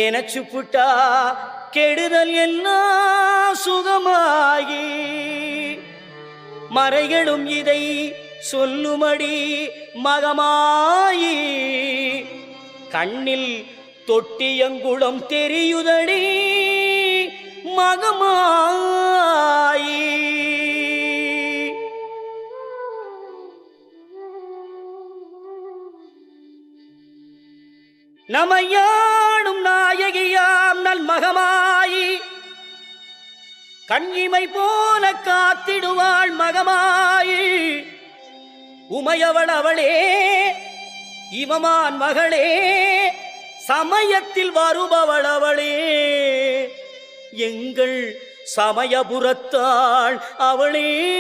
நினைச்சு புட்டா கெடுதல் எல்லாம் சுகமாகி மறைகளும் இதை சொல்லுமடி மகமாயி கண்ணில் தொட்டியங்குளம் தெரியுதடி மகமாயி நமையாடும் நாயகியாம் நல் மகமாயி கண்ணிமை போல காத்திடுவாள் மகமாயி உமையவள் அவளே இவமான் மகளே சமயத்தில் வருபவள் அவளே எங்கள் சமயபுரத்தாள் அவளே.